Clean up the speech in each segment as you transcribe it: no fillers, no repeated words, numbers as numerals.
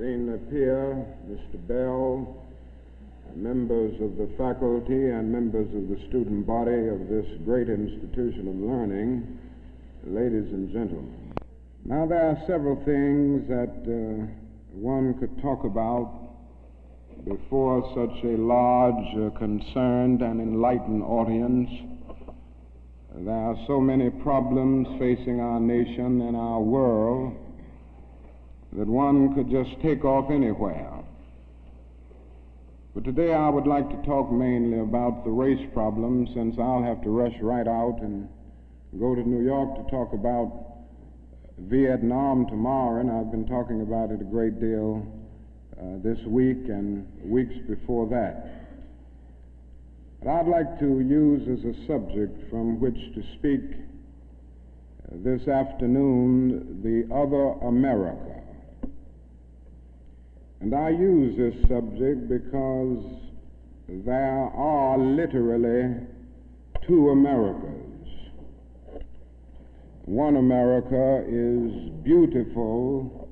esteemed peer, Mr. Bell, members of the faculty and members of the student body of this great institution of learning, ladies and gentlemen. Now, there are several things that one could talk about before such a large, concerned, and enlightened audience. There are so many problems facing our nation and our world that one could just take off anywhere. But today I would like to talk mainly about the race problem, since I'll have to rush right out and go to New York to talk about Vietnam tomorrow, and I've been talking about it a great deal this week and weeks before that. But I'd like to use as a subject from which to speak this afternoon the other America. And I use this subject because there are literally two Americas. One America is beautiful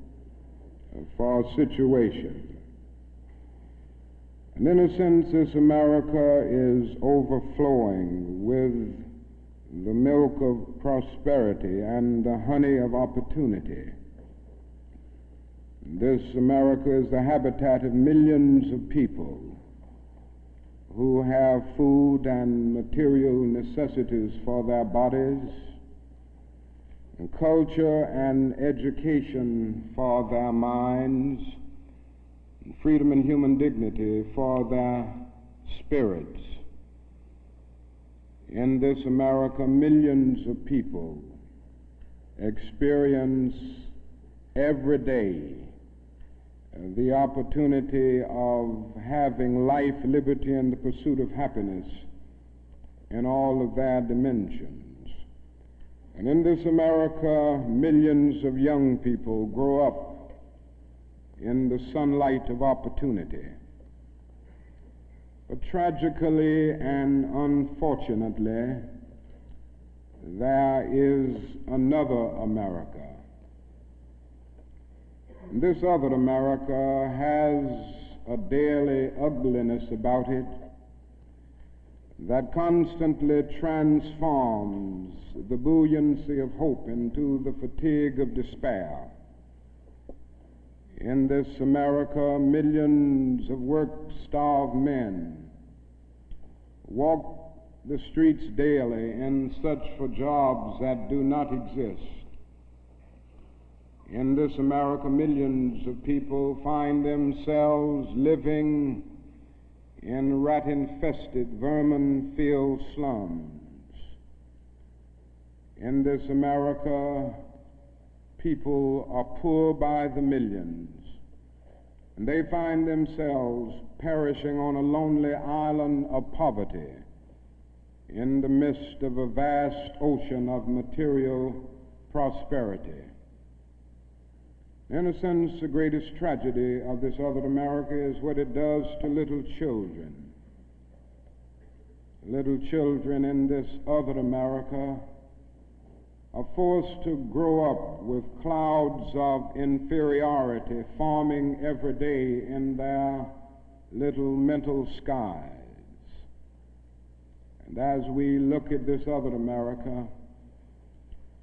for situation. And in a sense, this America is overflowing with the milk of prosperity and the honey of opportunity. This America is the habitat of millions of people who have food and material necessities for their bodies, and culture and education for their minds, and freedom and human dignity for their spirits. In this America, millions of people experience every day the opportunity of having life, liberty, and the pursuit of happiness in all of their dimensions. And in this America, millions of young people grow up in the sunlight of opportunity. But tragically and unfortunately, there is another America. This other America has a daily ugliness about it that constantly transforms the buoyancy of hope into the fatigue of despair. In this America, millions of work-starved men walk the streets daily in search for jobs that do not exist. In this America, millions of people find themselves living in rat-infested, vermin-filled slums. In this America, people are poor by the millions, and they find themselves perishing on a lonely island of poverty in the midst of a vast ocean of material prosperity. In a sense, the greatest tragedy of this other America is what it does to little children. Little children in this other America are forced to grow up with clouds of inferiority forming every day in their little mental skies. And as we look at this other America,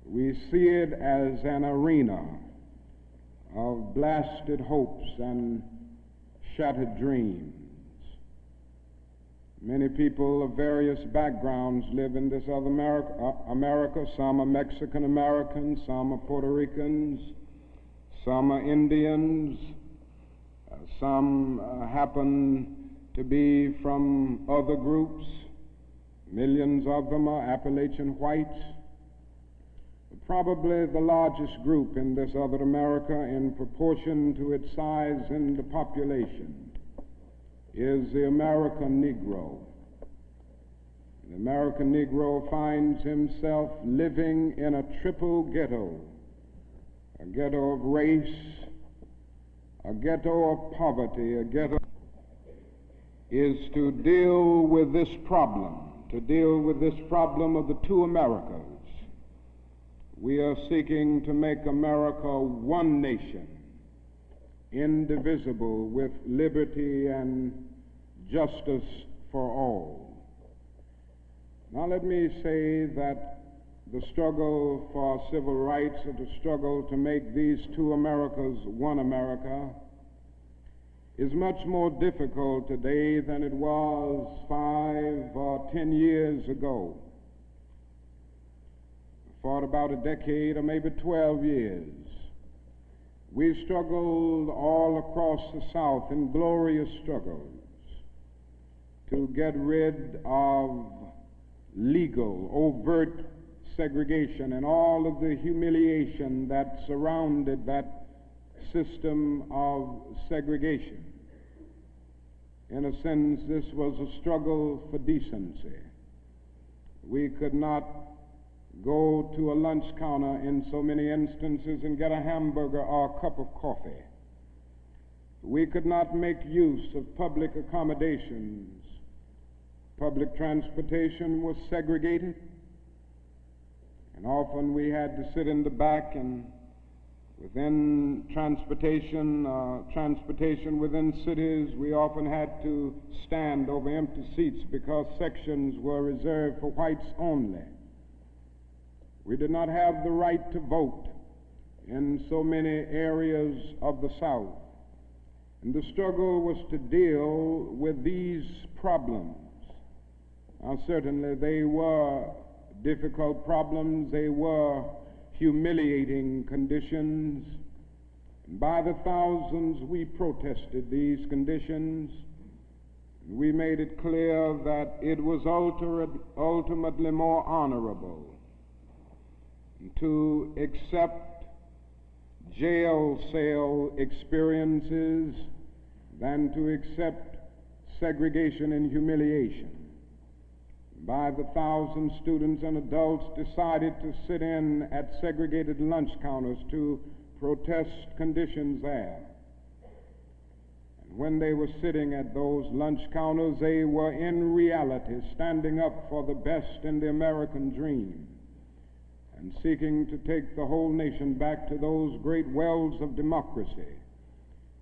we see it as an arena of blasted hopes and shattered dreams. Many people of various backgrounds live in this other America. Some are Mexican Americans, some are Puerto Ricans, some are Indians, some happen to be from other groups. Millions of them are Appalachian whites. Probably the largest group in this other America, in proportion to its size in the population, is the American Negro. The American Negro finds himself living in a triple ghetto, a ghetto of race, a ghetto of poverty, a ghetto is to deal with this problem of the two Americas. We are seeking to make America one nation indivisible, with liberty and justice for all. Now let me say that the struggle for civil rights, or the struggle to make these two Americas one America, is much more difficult today than it was 5 or 10 years ago. For about a decade or maybe 12 years, we struggled all across the South in glorious struggles to get rid of legal, overt segregation and all of the humiliation that surrounded that system of segregation. In a sense, this was a struggle for decency. We could not go to a lunch counter in so many instances and get a hamburger or a cup of coffee. We could not make use of public accommodations. Public transportation was segregated, and often we had to sit in the back, and within transportation within cities, we often had to stand over empty seats because sections were reserved for whites only. We did not have the right to vote in so many areas of the South. And the struggle was to deal with these problems. Now, certainly they were difficult problems. They were humiliating conditions. And by the thousands, we protested these conditions. We made it clear that it was ultimately more honorable to accept jail cell experiences than to accept segregation and humiliation. By the thousand, students and adults decided to sit in at segregated lunch counters to protest conditions there. And when they were sitting at those lunch counters, they were in reality standing up for the best in the American dream and seeking to take the whole nation back to those great wells of democracy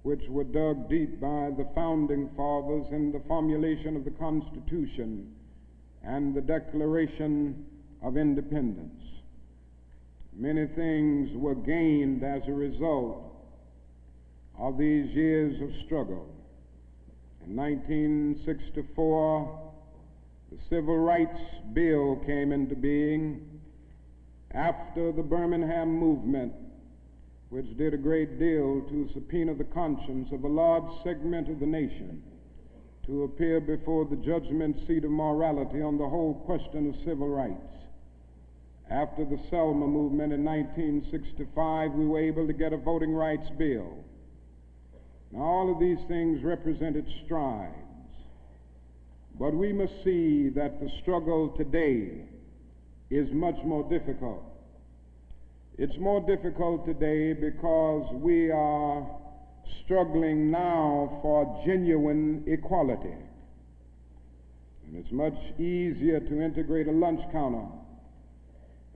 which were dug deep by the founding fathers in the formulation of the Constitution and the Declaration of Independence. Many things were gained as a result of these years of struggle. In 1964, the Civil Rights Bill came into being after the Birmingham movement, which did a great deal to subpoena the conscience of a large segment of the nation to appear before the judgment seat of morality on the whole question of civil rights. After the Selma movement in 1965, we were able to get a voting rights bill. Now, all of these things represented strides, but we must see that the struggle today is much more difficult. It's more difficult today because we are struggling now for genuine equality. And it's much easier to integrate a lunch counter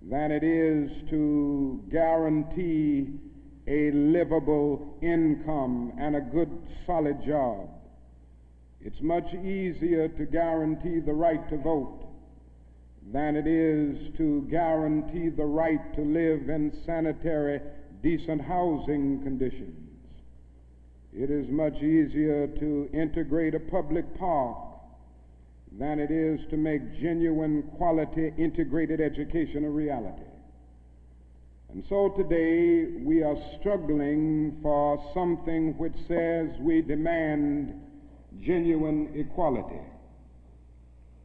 than it is to guarantee a livable income and a good, solid job. It's much easier to guarantee the right to vote than it is to guarantee the right to live in sanitary, decent housing conditions. It is much easier to integrate a public park than it is to make genuine, quality, integrated education a reality. And so today we are struggling for something which says we demand genuine equality.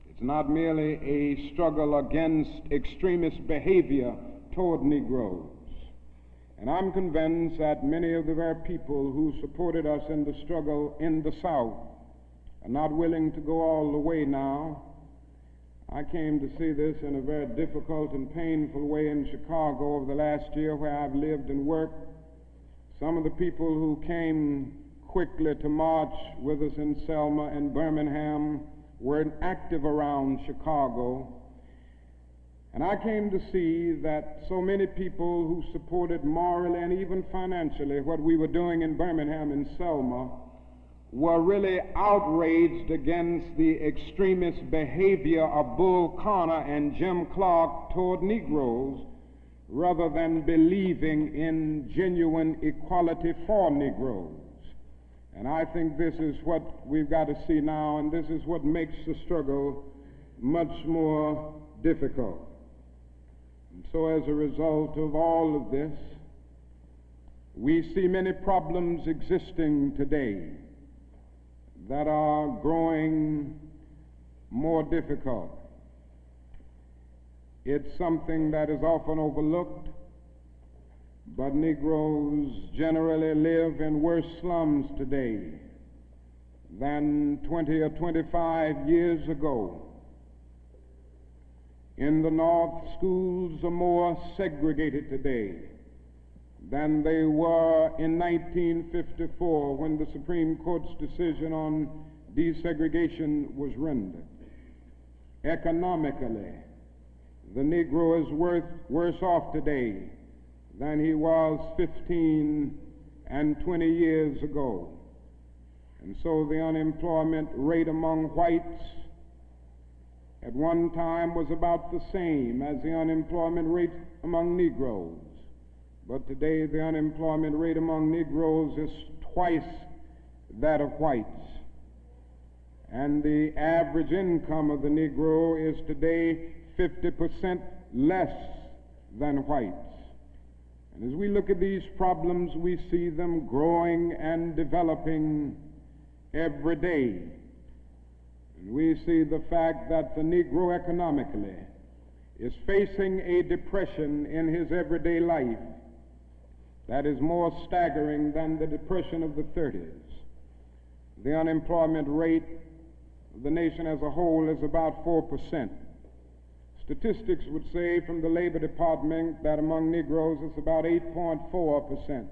It's not merely a struggle against extremist behavior toward Negroes. And I'm convinced that many of the very people who supported us in the struggle in the South are not willing to go all the way now. I came to see this in a very difficult and painful way in Chicago over the last year, where I've lived and worked. Some of the people who came quickly to march with us in Selma and Birmingham were active around Chicago. And I came to see that so many people who supported morally and even financially what we were doing in Birmingham and Selma were really outraged against the extremist behavior of Bull Connor and Jim Clark toward Negroes, rather than believing in genuine equality for Negroes. And I think this is what we've got to see now, and this is what makes the struggle much more difficult. And so as a result of all of this, we see many problems existing today that are growing more difficult. It's something that is often overlooked, but Negroes generally live in worse slums today than 20 or 25 years ago. In the North, schools are more segregated today than they were in 1954 when the Supreme Court's decision on desegregation was rendered. Economically, the Negro is worse off today than he was 15 and 20 years ago. And so the unemployment rate among whites at one time was about the same as the unemployment rate among Negroes. But today the unemployment rate among Negroes is twice that of whites. And the average income of the Negro is today 50% less than whites. And as we look at these problems, we see them growing and developing every day. And we see the fact that the Negro economically is facing a depression in his everyday life that is more staggering than the depression of the 30s. The unemployment rate of the nation as a whole is about 4%. Statistics would say from the Labor Department that among Negroes it's about 8.4%.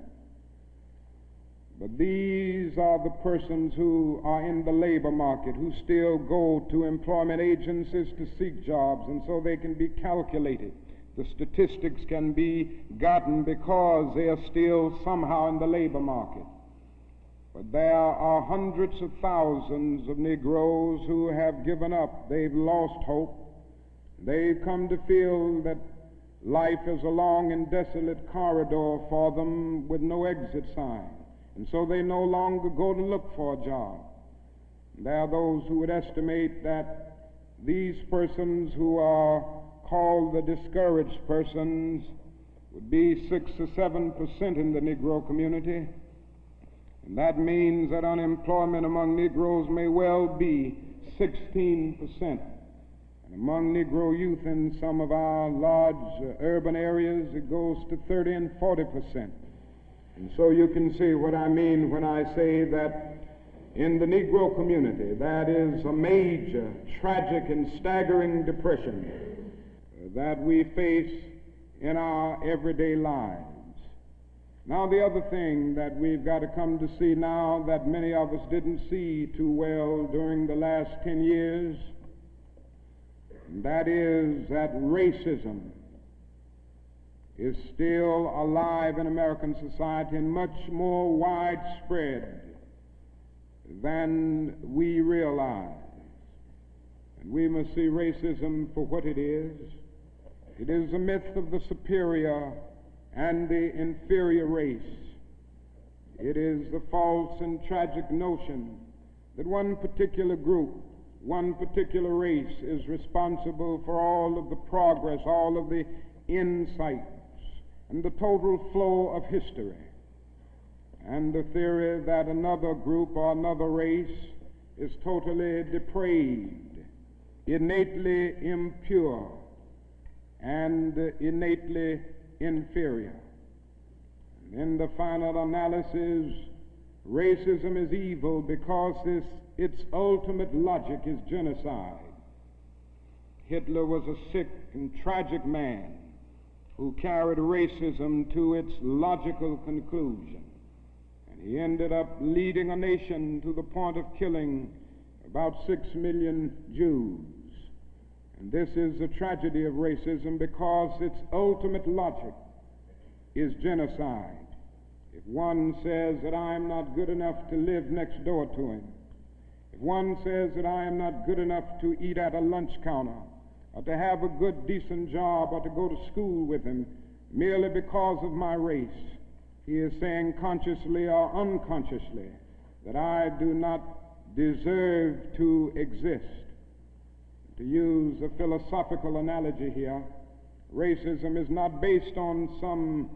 But these are the persons who are in the labor market, who still go to employment agencies to seek jobs, and so they can be calculated. The statistics can be gotten because they are still somehow in the labor market. But there are hundreds of thousands of Negroes who have given up. They've lost hope. They've come to feel that life is a long and desolate corridor for them with no exit sign. And so they no longer go to look for a job. There are those who would estimate that these persons who are called the discouraged persons would be 6 or 7% in the Negro community. And that means that unemployment among Negroes may well be 16%. Among Negro youth in some of our large urban areas, it goes to 30 and 40%. And so you can see what I mean when I say that in the Negro community, that is a major, tragic, and staggering depression that we face in our everyday lives. Now, the other thing that we've got to come to see now that many of us didn't see too well during the last 10 years, that is that racism is still alive in American society and much more widespread than we realize. And we must see racism for what it is. It is a myth of the superior and the inferior race. It is the false and tragic notion that one particular group, one particular race is responsible for all of the progress, all of the insights, and the total flow of history. And the theory that another group or another race is totally depraved, innately impure, and innately inferior. And in the final analysis, racism is evil because its ultimate logic is genocide. Hitler was a sick and tragic man who carried racism to its logical conclusion. And he ended up leading a nation to the point of killing about 6 million Jews. And this is the tragedy of racism, because its ultimate logic is genocide. If one says that I am not good enough to live next door to him, if one says that I am not good enough to eat at a lunch counter, or to have a good, decent job, or to go to school with him, merely because of my race, he is saying consciously or unconsciously that I do not deserve to exist. To use a philosophical analogy here, racism is not based on some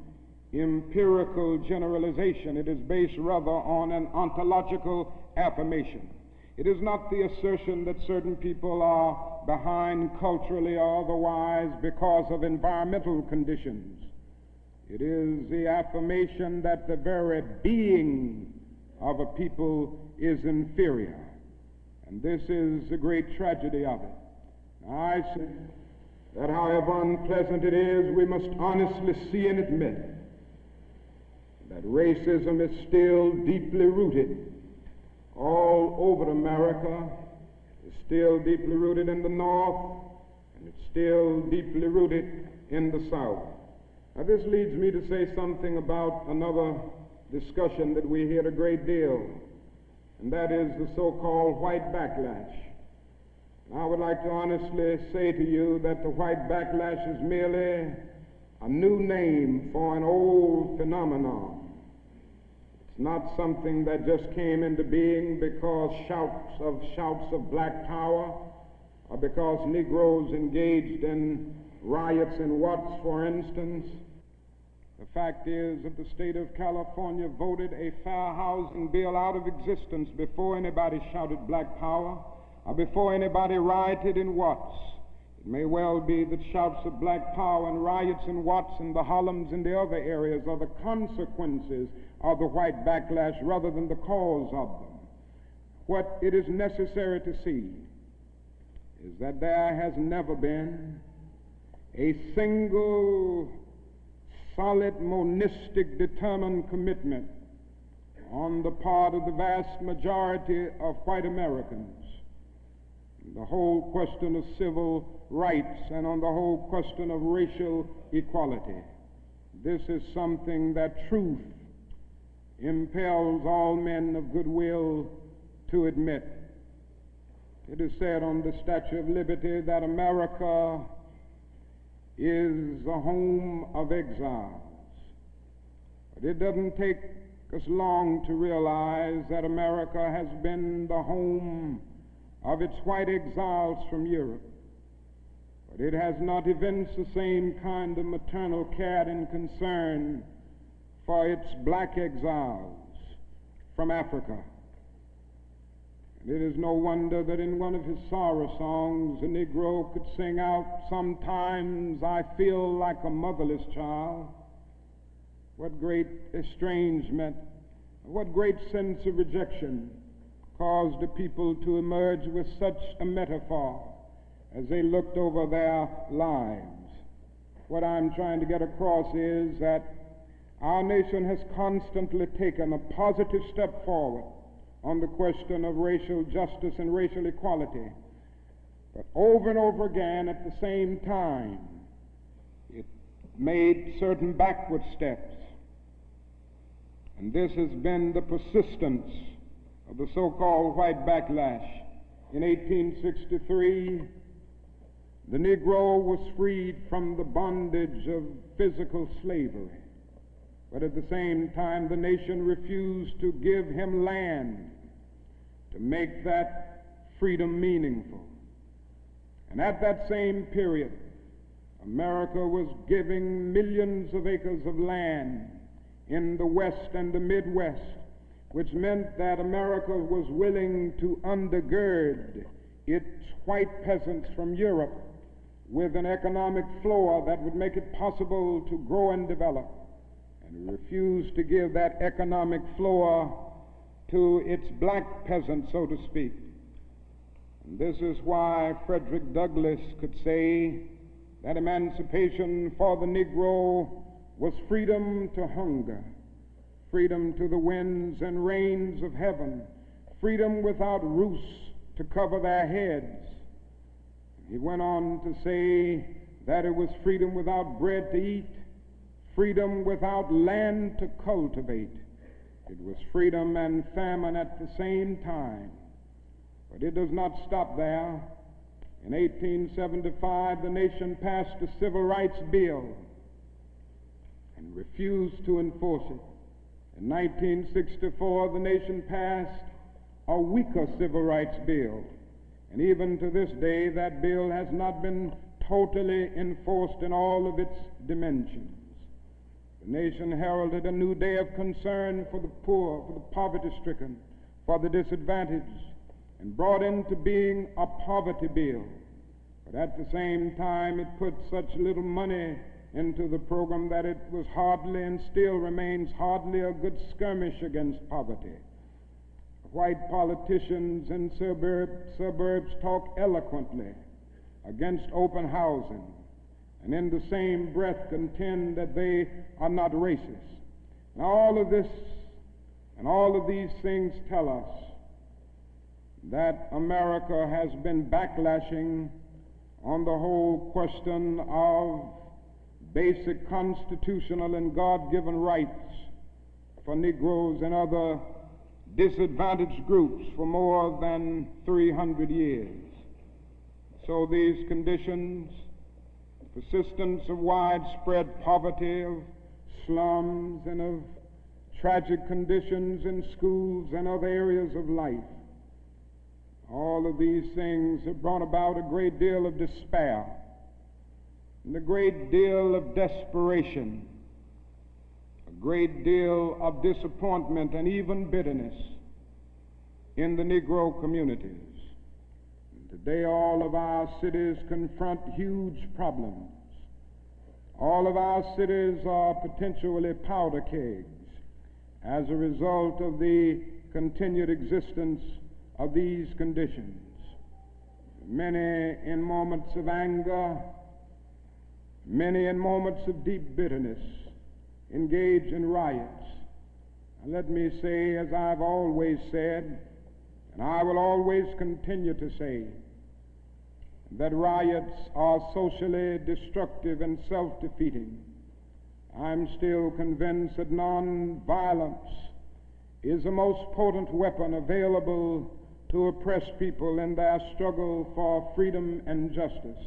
empirical generalization. It is based rather on an ontological affirmation. It is not the assertion that certain people are behind culturally or otherwise because of environmental conditions. It is the affirmation that the very being of a people is inferior. And this is the great tragedy of it. I say that however unpleasant it is, we must honestly see and admit that racism is still deeply rooted all over America. It's still deeply rooted in the North, and it's still deeply rooted in the South. Now, this leads me to say something about another discussion that we hear a great deal, and that is the so-called white backlash. And I would like to honestly say to you that the white backlash is merely a new name for an old phenomenon. It's not something that just came into being because shouts of black power, or because Negroes engaged in riots in Watts, for instance. The fact is that the state of California voted a fair housing bill out of existence before anybody shouted black power, or before anybody rioted in Watts. It may well be that shouts of black power and riots in Watts and the Harlems and the other areas are the consequences of the white backlash rather than the cause of them. What it is necessary to see is that there has never been a single solid, monistic, determined commitment on the part of the vast majority of white Americans, the whole question of civil rights and on the whole question of racial equality. This is something that truth impels all men of goodwill to admit. It is said on the Statue of Liberty that America is the home of exiles. But it doesn't take us long to realize that America has been the home of its white exiles from Europe. But it has not evinced the same kind of maternal care and concern for its black exiles from Africa. And it is no wonder that in one of his sorrow songs, a Negro could sing out, "Sometimes I feel like a motherless child." What great estrangement, what great sense of rejection caused the people to emerge with such a metaphor as they looked over their lives. What I'm trying to get across is that our nation has constantly taken a positive step forward on the question of racial justice and racial equality. But over and over again, at the same time, it made certain backward steps. And this has been the persistence of the so-called white backlash. In 1863, the Negro was freed from the bondage of physical slavery. But at the same time, the nation refused to give him land to make that freedom meaningful. And at that same period, America was giving millions of acres of land in the West and the Midwest, which meant that America was willing to undergird its white peasants from Europe with an economic floor that would make it possible to grow and develop, and refused to give that economic floor to its black peasants, so to speak. And this is why Frederick Douglass could say that emancipation for the Negro was freedom to hunger, freedom to the winds and rains of heaven, freedom without roofs to cover their heads, He went on to say that it was freedom without bread to eat, freedom without land to cultivate. It was freedom and famine at the same time. But it does not stop there. In 1875, the nation passed a civil rights bill and refused to enforce it. In 1964, the nation passed a weaker civil rights bill. And even to this day, that bill has not been totally enforced in all of its dimensions. The nation heralded a new day of concern for the poor, for the poverty-stricken, for the disadvantaged, and brought into being a poverty bill. But at the same time, it put such little money into the program that it was hardly, and still remains hardly, a good skirmish against poverty. White politicians in suburbs talk eloquently against open housing, and in the same breath contend that they are not racist. And all of this and all of these things tell us that America has been backlashing on the whole question of basic constitutional and God-given rights for Negroes and other disadvantaged groups for more than 300 years. So these conditions, persistence of widespread poverty, of slums, and of tragic conditions in schools and other areas of life, all of these things have brought about a great deal of despair and a great deal of desperation, a great deal of disappointment and even bitterness in the Negro communities. Today, all of our cities confront huge problems. All of our cities are potentially powder kegs as a result of the continued existence of these conditions. Many in moments of anger, many in moments of deep bitterness, engage in riots. And let me say, as I've always said, and I will always continue to say, that riots are socially destructive and self-defeating. I'm still convinced that nonviolence is the most potent weapon available to oppress people in their struggle for freedom and justice.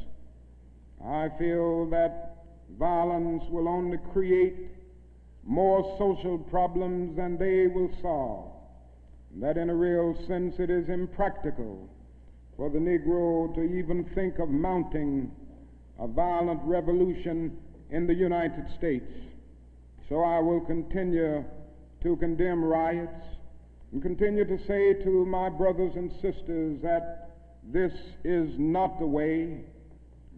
I feel that violence will only create more social problems than they will solve, and that in a real sense it is impractical for the Negro to even think of mounting a violent revolution in the United States. So I will continue to condemn riots and continue to say to my brothers and sisters that this is not the way.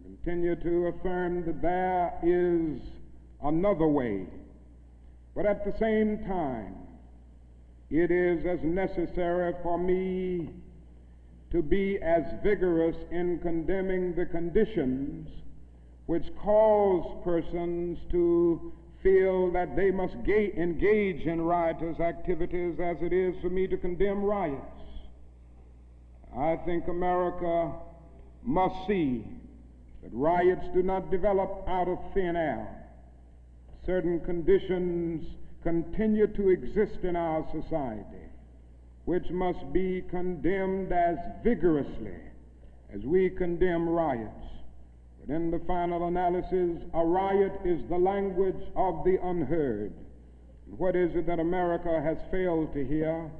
Continue to affirm that there is another way. But at the same time, it is as necessary for me to be as vigorous in condemning the conditions which cause persons to feel that they must engage in riotous activities as it is for me to condemn riots. I think America must see that riots do not develop out of thin air. Certain conditions continue to exist in our society, which must be condemned as vigorously as we condemn riots. But in the final analysis, a riot is the language of the unheard. And what is it that America has failed to hear?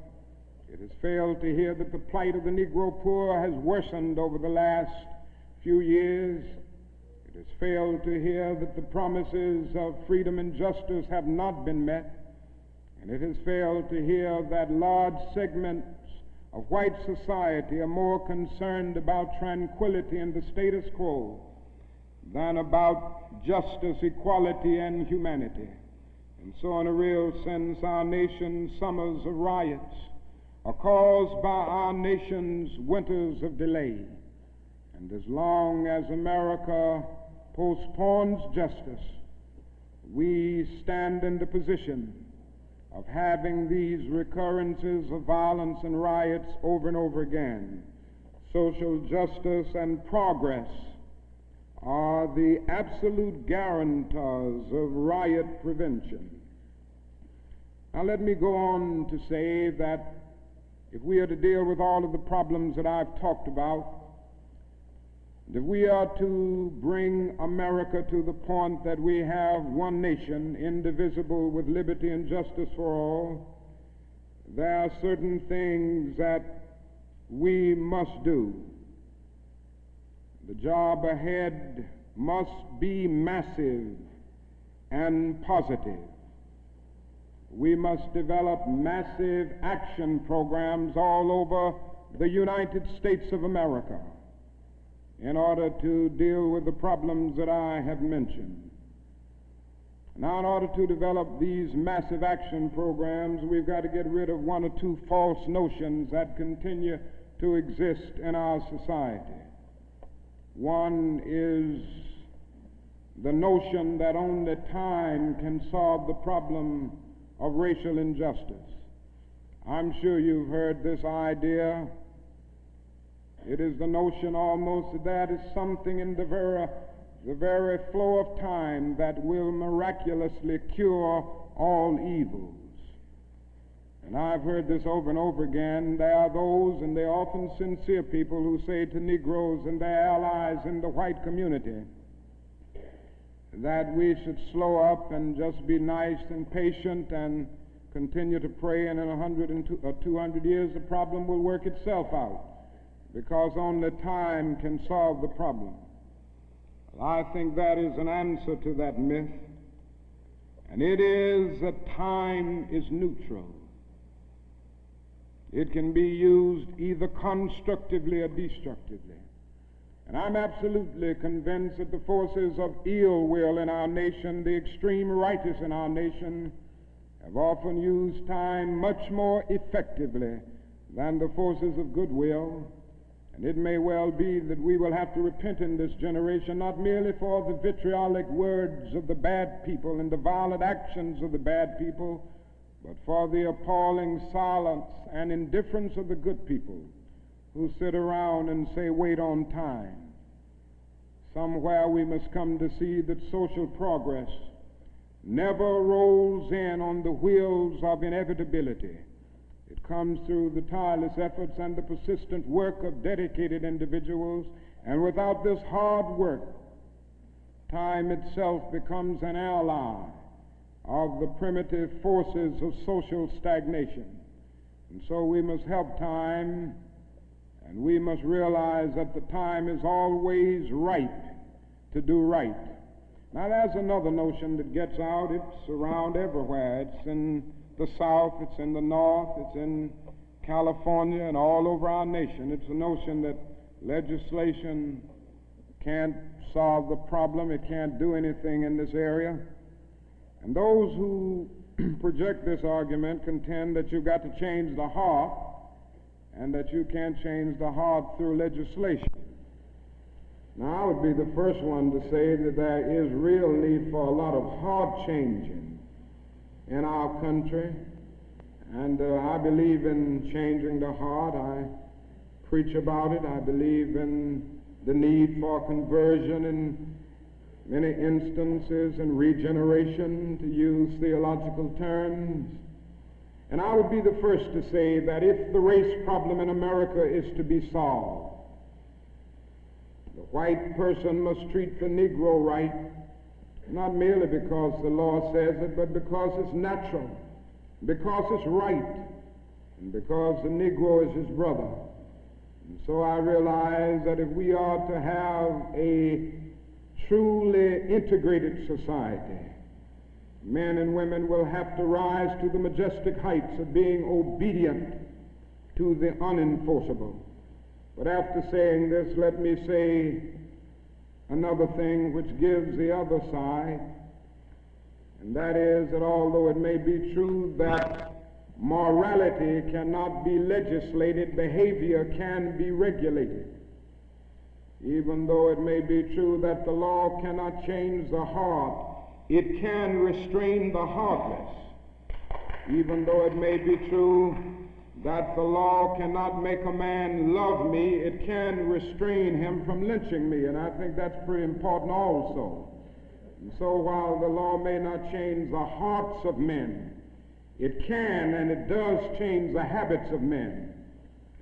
It has failed to hear that the plight of the Negro poor has worsened over the last few years. It has failed to hear that the promises of freedom and justice have not been met. And it has failed to hear that large segments of white society are more concerned about tranquility and the status quo than about justice, equality, and humanity. And so in a real sense, our nation's summers of riots are caused by our nation's winters of delay. And as long as America postpones justice, we stand in the position of having these recurrences of violence and riots over and over again. social justice, and progress are the absolute guarantors of riot prevention. Now let me go on to say that if we are to deal with all of the problems that I've talked about, if we are to bring America to the point that we have one nation, indivisible, with liberty and justice for all, there are certain things that we must do. The job ahead must be massive and positive. We must develop massive action programs all over the United States of America in order to deal with the problems that I have mentioned. Now, in order to develop these massive action programs, we've got to get rid of one or two false notions that continue to exist in our society. One is the notion that only time can solve the problem of racial injustice. I'm sure you've heard this idea. It is the notion almost that is something in the very flow of time that will miraculously cure all evils. And I've heard this over and over again. There are those, and they're often sincere people, who say to Negroes and their allies in the white community that we should slow up and just be nice and patient and continue to pray, and in 100 or 200 years the problem will work itself out, because only time can solve the problem. Well, I think that is an answer to that myth, and it is that time is neutral. It can be used either constructively or destructively. And I'm absolutely convinced that the forces of ill will in our nation, the extreme rightists in our nation, have often used time much more effectively than the forces of goodwill. And it may well be that we will have to repent in this generation, not merely for the vitriolic words of the bad people and the violent actions of the bad people, but for the appalling silence and indifference of the good people who sit around and say, wait on time. Somewhere we must come to see that social progress never rolls in on the wheels of inevitability. It comes through the tireless efforts and the persistent work of dedicated individuals, and without this hard work, time itself becomes an ally of the primitive forces of social stagnation. And so we must help time, and we must realize that the time is always right to do right. Now, there's another notion that gets out. It's around everywhere. It's in the South, it's in the North, it's in California, and all over our nation. It's the notion that legislation can't solve the problem. It can't do anything in this area. And those who project this argument contend that you've got to change the heart, and that you can't change the heart through legislation. Now, I would be the first one to say that there is real need for a lot of heart changing in our country, and I believe in changing the heart. I preach about it. I believe in the need for conversion in many instances, and regeneration, to use theological terms. And I would be the first to say that if the race problem in America is to be solved, the white person must treat the Negro right, not merely because the law says it, but because it's natural, because it's right, and because the Negro is his brother. And so I realize that if we are to have a truly integrated society, men and women will have to rise to the majestic heights of being obedient to the unenforceable. But after saying this, let me say another thing which gives the other side, and that is that although it may be true that morality cannot be legislated, behavior can be regulated. Even though it may be true that the law cannot change the heart, it can restrain the heartless. Even though it may be true that the law cannot make a man love me, it can restrain him from lynching me, and I think that's pretty important also. And so while the law may not change the hearts of men, it can and it does change the habits of men.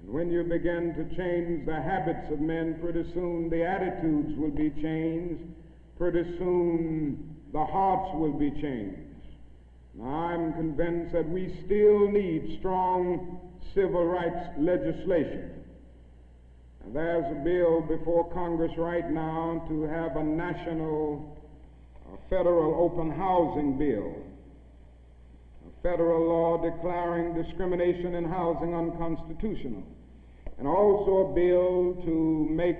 And when you begin to change the habits of men, pretty soon the attitudes will be changed, pretty soon the hearts will be changed. Now, I'm convinced that we still need strong civil rights legislation. And there's a bill before Congress right now to have a national federal open housing bill, a federal law declaring discrimination in housing unconstitutional, and also a bill to make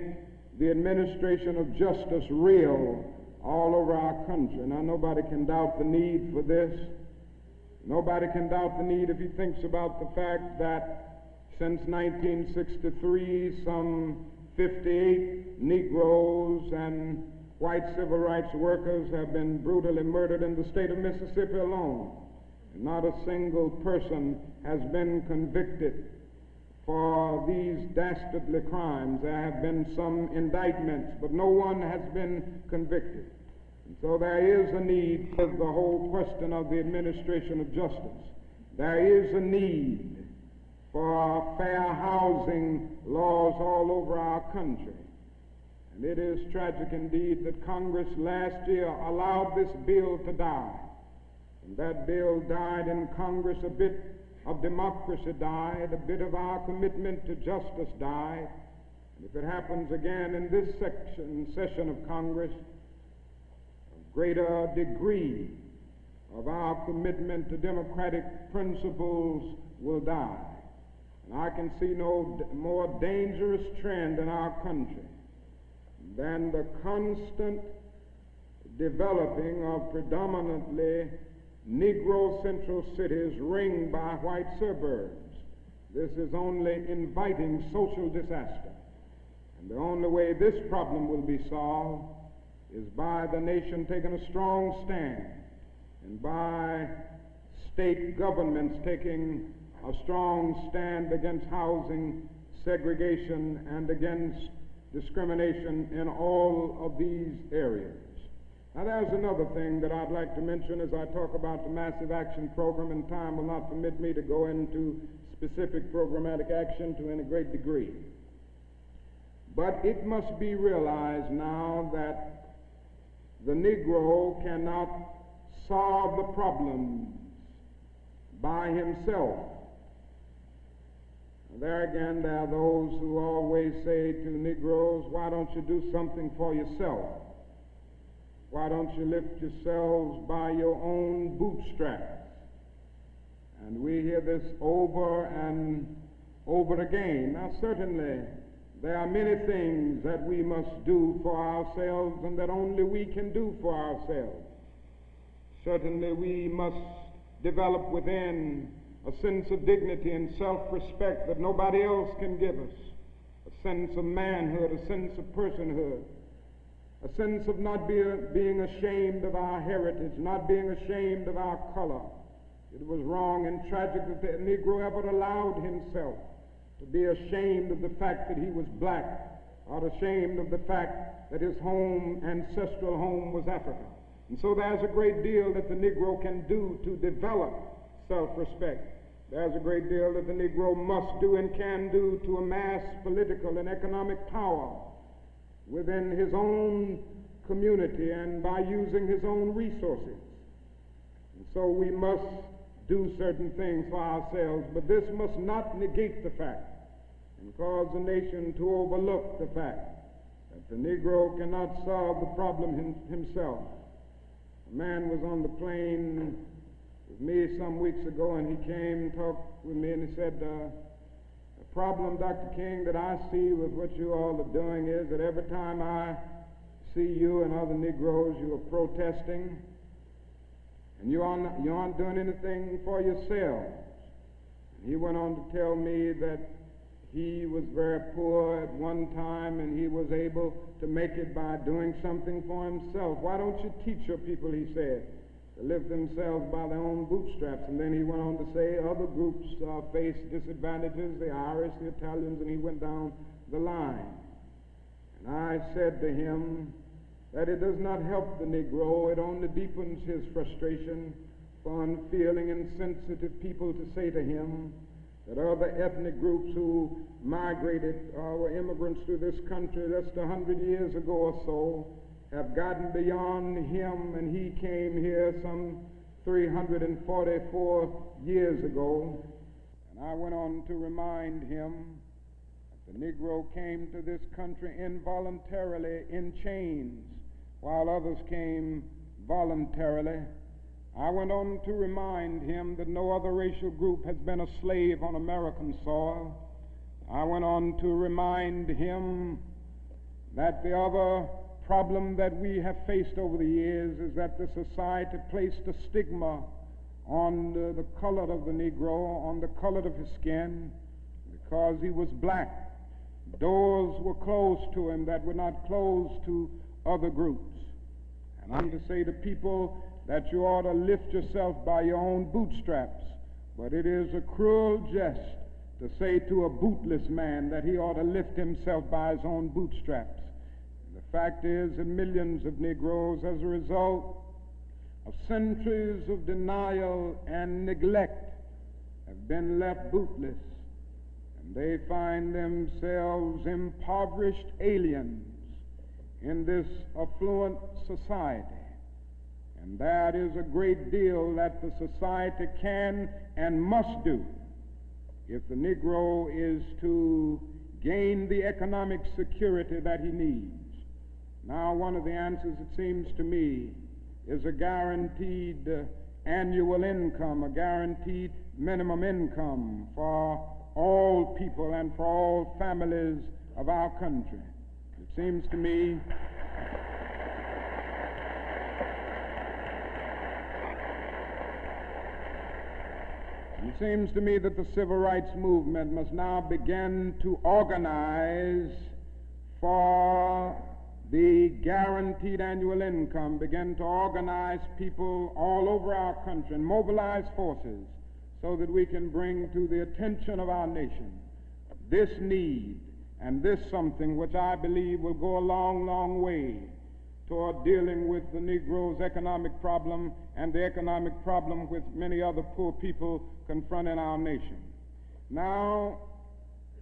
the administration of justice real all over our country. Now, nobody can doubt the need for this. Nobody can doubt the need if he thinks about the fact that since 1963, some 58 Negroes and white civil rights workers have been brutally murdered in the state of Mississippi alone. And not a single person has been convicted for these dastardly crimes. There have been some indictments, but no one has been convicted. And so there is a need for the whole question of the administration of justice. There is a need for fair housing laws all over our country. And it is tragic indeed that Congress last year allowed this bill to die. And that bill died in Congress. A bit of democracy died, a bit of our commitment to justice died. And if it happens again in this session of Congress, a greater degree of our commitment to democratic principles will die. And I can see no more dangerous trend in our country than the constant developing of predominantly Negro central cities ringed by white suburbs. This is only inviting social disaster. And the only way this problem will be solved is by the nation taking a strong stand and by state governments taking a strong stand against housing segregation and against discrimination in all of these areas. Now, there's another thing that I'd like to mention as I talk about the Massive Action Program, and time will not permit me to go into specific programmatic action to any great degree. But it must be realized now that the Negro cannot solve the problems by himself. There again, there are those who always say to Negroes, why don't you do something for yourself? Why don't you lift yourselves by your own bootstraps? And we hear this over and over again. Now, certainly, there are many things that we must do for ourselves and that only we can do for ourselves. Certainly, we must develop within a sense of dignity and self-respect that nobody else can give us, a sense of manhood, a sense of personhood, a sense of not being ashamed of our heritage, not being ashamed of our color. It was wrong and tragic that the Negro ever allowed himself to be ashamed of the fact that he was black, or ashamed of the fact that his home, ancestral home, was Africa. And so there's a great deal that the Negro can do to develop self-respect. There's a great deal that the Negro must do and can do to amass political and economic power within his own community and by using his own resources. And so we must do certain things for ourselves, but this must not negate the fact and cause the nation to overlook the fact that the Negro cannot solve the problem himself. A man was on the plane with me some weeks ago, and he came and talked with me, and he said, the problem, Dr. King, that I see with what you all are doing is that every time I see you and other Negroes, you are protesting, and you aren't doing anything for yourselves. And he went on to tell me that he was very poor at one time, and he was able to make it by doing something for himself. Why don't you teach your people, he said, to lift themselves by their own bootstraps. And then he went on to say other groups face disadvantages, the Irish, the Italians, and he went down the line. And I said to him that it does not help the Negro, it only deepens his frustration for unfeeling and sensitive people to say to him that other ethnic groups who migrated or were immigrants to this country just 100 years ago or so have gotten beyond him, and he came here some 344 years ago. And I went on to remind him that the Negro came to this country involuntarily in chains, while others came voluntarily. I went on to remind him that no other racial group has been a slave on American soil. I went on to remind him that the other problem that we have faced over the years is that the society placed a stigma on the color of the Negro, on the color of his skin, because he was black. Doors were closed to him that were not closed to other groups. And I'm to say to people that you ought to lift yourself by your own bootstraps, but it is a cruel jest to say to a bootless man that he ought to lift himself by his own bootstraps. The fact is that millions of Negroes, as a result of centuries of denial and neglect, have been left bootless, and they find themselves impoverished aliens in this affluent society. And that is a great deal that the society can and must do if the Negro is to gain the economic security that he needs. Now, one of the answers, it seems to me, is a guaranteed annual income, a guaranteed minimum income for all people and for all families of our country. It seems to me that the civil rights movement must now begin to organize for the guaranteed annual income, begin to organize people all over our country and mobilize forces so that we can bring to the attention of our nation this need and this something which I believe will go a long, long way toward dealing with the Negro's economic problem and the economic problem which many other poor people confront in our nation. Now,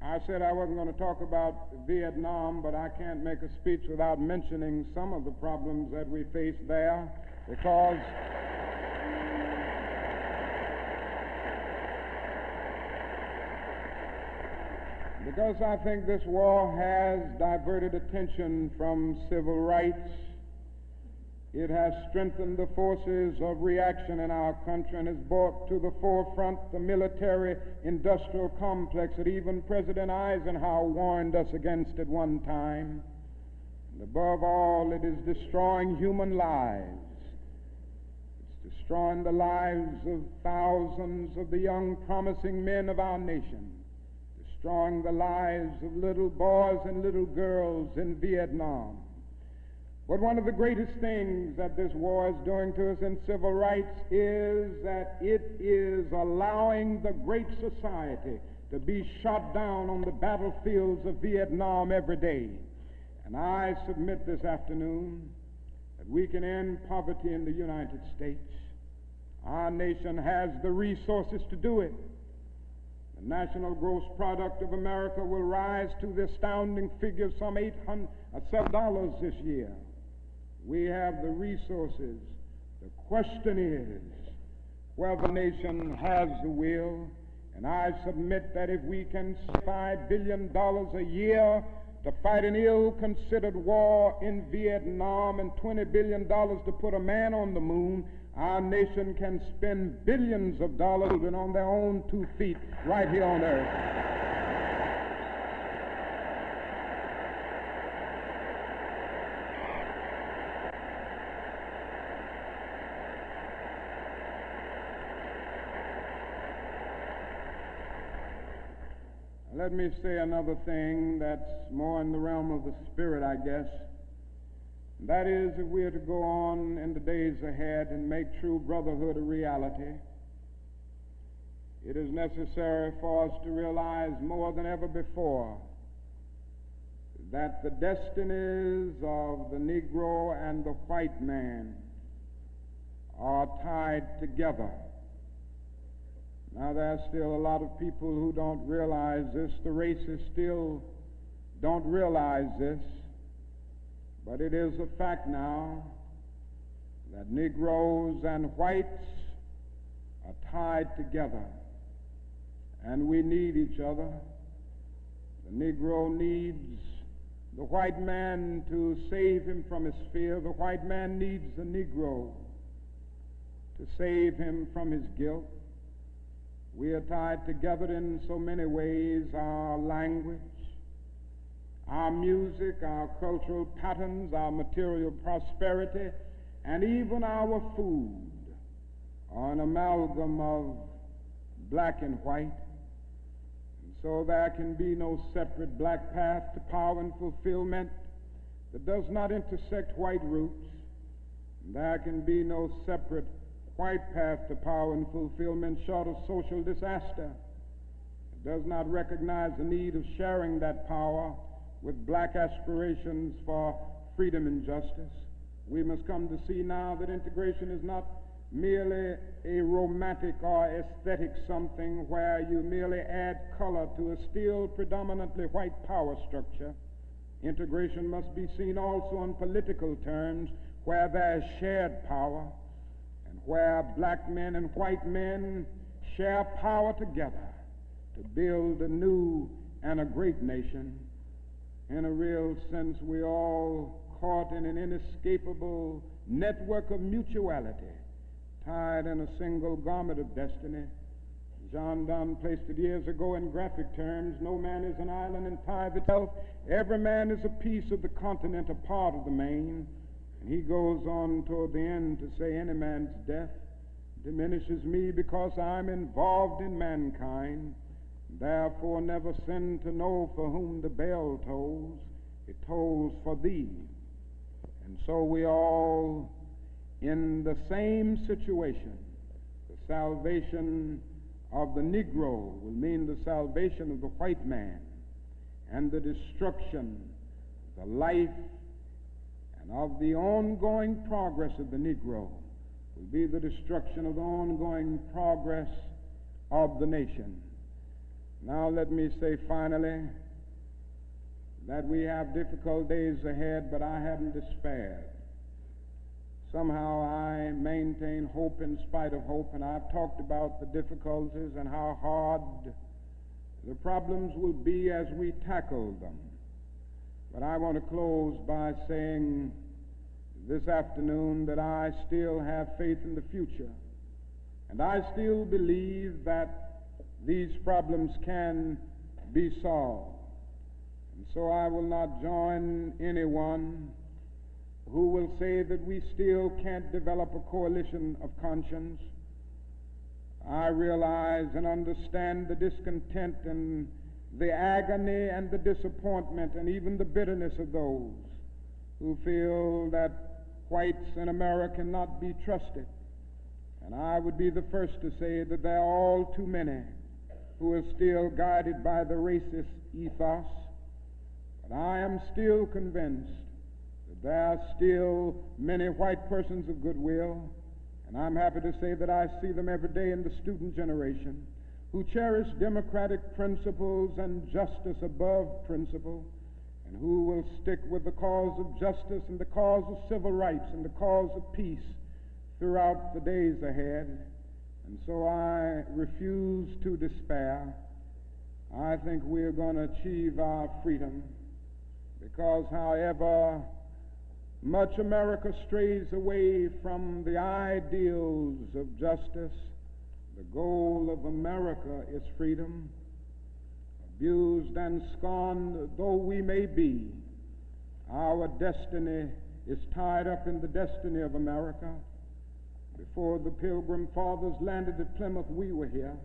I said I wasn't going to talk about Vietnam, but I can't make a speech without mentioning some of the problems that we face there, because I think this war has diverted attention from civil rights. It has strengthened the forces of reaction in our country and has brought to the forefront the military-industrial complex that even President Eisenhower warned us against at one time. And above all, it is destroying human lives. It's destroying the lives of thousands of the young, promising men of our nation, destroying the lives of little boys and little girls in Vietnam. But one of the greatest things that this war is doing to us in civil rights is that it is allowing the great society to be shot down on the battlefields of Vietnam every day. And I submit this afternoon that we can end poverty in the United States. Our nation has the resources to do it. The national gross product of America will rise to the astounding figure of some $7 this year. We have the resources. The question is whether the nation has the will. And I submit that if we can spend $5 billion a year to fight an ill-considered war in Vietnam and $20 billion to put a man on the moon, our nation can spend billions of dollars on their own 2 feet right here on earth. Let me say another thing that's more in the realm of the spirit, I guess. That is, if we are to go on in the days ahead and make true brotherhood a reality, it is necessary for us to realize more than ever before that the destinies of the Negro and the white man are tied together. Now, there are still a lot of people who don't realize this. The racists still don't realize this. But it is a fact now that Negroes and whites are tied together, and we need each other. The Negro needs the white man to save him from his fear. The white man needs the Negro to save him from his guilt. We are tied together in so many ways: our language, our music, our cultural patterns, our material prosperity, and even our food are an amalgam of black and white. And so there can be no separate black path to power and fulfillment that does not intersect white roots. And there can be no separate white path to power and fulfillment short of social disaster. It does not recognize the need of sharing that power with black aspirations for freedom and justice. We must come to see now that integration is not merely a romantic or aesthetic something where you merely add color to a still predominantly white power structure. Integration must be seen also in political terms, where there is shared power and where black men and white men share power together to build a new and a great nation. In a real sense, we're all caught in an inescapable network of mutuality, tied in a single garment of destiny. John Donne placed it years ago in graphic terms: no man is an island entire itself. Every man is a piece of the continent, a part of the main. And he goes on toward the end to say, any man's death diminishes me because I'm involved in mankind. Therefore never sin to know for whom the bell tolls. It tolls for thee. And so we all in the same situation. The salvation of the Negro will mean the salvation of the white man, and the destruction of the life and of the ongoing progress of the Negro will be the destruction of the ongoing progress of the nation. Now let me say finally that we have difficult days ahead, but I haven't despaired. Somehow I maintain hope in spite of hope, and I've talked about the difficulties and how hard the problems will be as we tackle them. But I want to close by saying this afternoon that I still have faith in the future, and I still believe that these problems can be solved. And so I will not join anyone who will say that we still can't develop a coalition of conscience. I realize and understand the discontent and the agony and the disappointment and even the bitterness of those who feel that whites in America cannot be trusted. And I would be the first to say that there are all too many who are still guided by the racist ethos. But I am still convinced that there are still many white persons of goodwill, and I'm happy to say that I see them every day in the student generation, who cherish democratic principles and justice above principle, and who will stick with the cause of justice and the cause of civil rights and the cause of peace throughout the days ahead. And so I refuse to despair. I think we're going to achieve our freedom, because however much America strays away from the ideals of justice, the goal of America is freedom. Abused and scorned though we may be, our destiny is tied up in the destiny of America. Before the Pilgrim Fathers landed at Plymouth, we were here.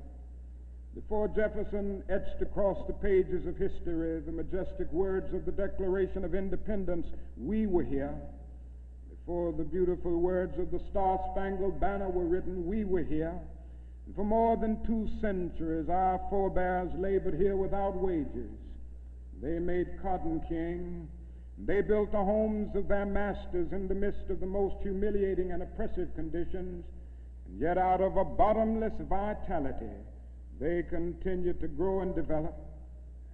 Before Jefferson etched across the pages of history the majestic words of the Declaration of Independence, we were here. before the beautiful words of the Star-Spangled Banner were written, we were here. And for more than 2 centuries, our forebears labored here without wages. They made cotton king. They built the homes of their masters in the midst of the most humiliating and oppressive conditions. And yet out of a bottomless vitality, they continued to grow and develop.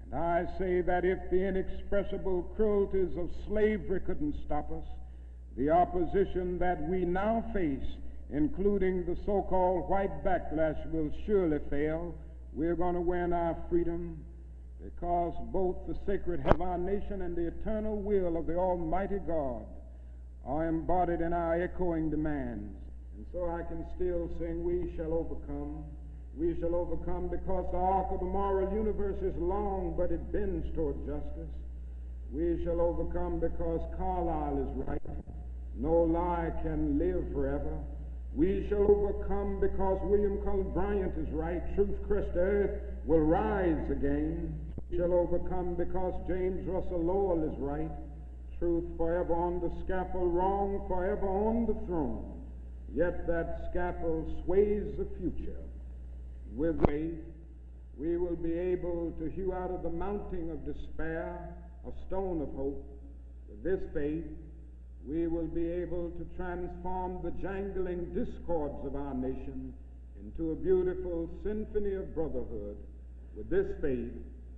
And I say that if the inexpressible cruelties of slavery couldn't stop us, the opposition that we now face, including the so-called white backlash, will surely fail. We're going to win our freedom because both the sacred head of our nation and the eternal will of the Almighty God are embodied in our echoing demands. And so I can still sing, we shall overcome. We shall overcome because the arc of the moral universe is long, but it bends toward justice. We shall overcome because Carlyle is right. No lie can live forever. We shall overcome because William Cullen Bryant is right. Truth-crushed earth will rise again. We shall overcome because James Russell Lowell is right. Truth forever on the scaffold, wrong forever on the throne. Yet that scaffold sways the future. With faith, we will be able to hew out of the mounting of despair a stone of hope. With this faith, we will be able to transform the jangling discords of our nation into a beautiful symphony of brotherhood. With this faith,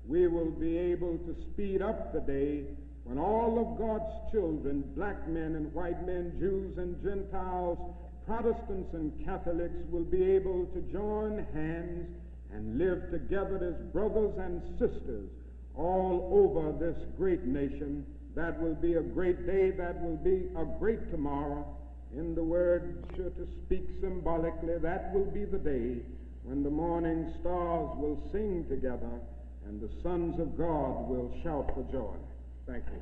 we will be able to speed up the day when all of God's children, black men and white men, Jews and Gentiles, Protestants and Catholics, will be able to join hands and live together as brothers and sisters all over this great nation. That will be a great day. That will be a great tomorrow. In the word, sure to speak symbolically, that will be the day when the morning stars will sing together and the sons of God will shout for joy. Thank you.